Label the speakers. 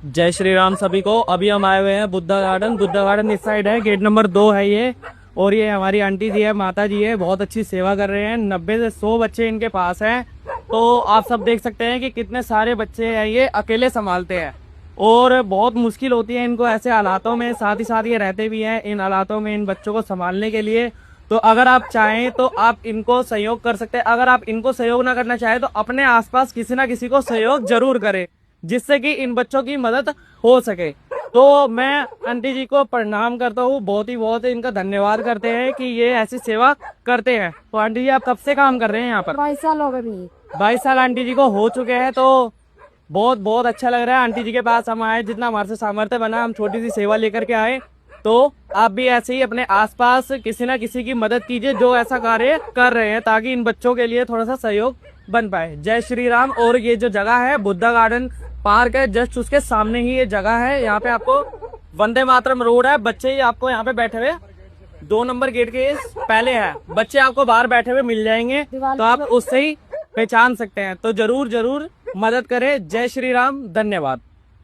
Speaker 1: जय श्री राम सभी को। अभी हम आए हुए हैं बुद्धा गार्डन। बुद्धा गार्डन इस साइड है, गेट नंबर 2 है ये। और ये हमारी आंटी जी है, माता जी है, बहुत अच्छी सेवा कर रहे हैं। 90 से 100 बच्चे इनके पास हैं। तो आप सब देख सकते हैं कि कितने सारे बच्चे हैं, ये अकेले संभालते हैं और बहुत मुश्किल होती है इनको ऐसे हालातों में। साथ ही साथ ये रहते भी हैं इन हालातों में इन बच्चों को संभालने के लिए। तो अगर आप चाहें तो आप इनको सहयोग कर सकते हैं। अगर आप इनको सहयोग ना करना चाहें तो अपने आसपास किसी ना किसी को सहयोग जरूर करें, जिससे कि इन बच्चों की मदद हो सके। तो मैं आंटी जी को प्रणाम करता हूँ, बहुत इनका धन्यवाद करते हैं कि ये ऐसी सेवा करते हैं। तो आंटी जी, आप कब से काम कर रहे हैं यहाँ पर?
Speaker 2: 22 साल हो गए।
Speaker 1: 22 साल आंटी जी को हो चुके हैं। तो बहुत अच्छा लग रहा है आंटी जी के पास हम आए। जितना हमारे से सामर्थ्य बना हम छोटी सी सेवा लेकर के आए। तो आप भी ऐसे ही अपने आसपास किसी ना किसी की मदद कीजिए जो ऐसा कार्य कर रहे हैं, ताकि इन बच्चों के लिए थोड़ा सा सहयोग बन पाए। जय श्री राम। और ये जो जगह है बुद्धा गार्डन पार्क है, जस्ट उसके सामने ही ये जगह है। यहाँ पे आपको वंदे मातरम रोड है। बच्चे ही आपको यहाँ पे बैठे हुए 2 नंबर गेट के पहले है, बच्चे आपको बाहर बैठे हुए मिल जाएंगे। तो आप उससे ही पहचान सकते हैं। तो जरूर मदद करें। जय श्री राम, धन्यवाद।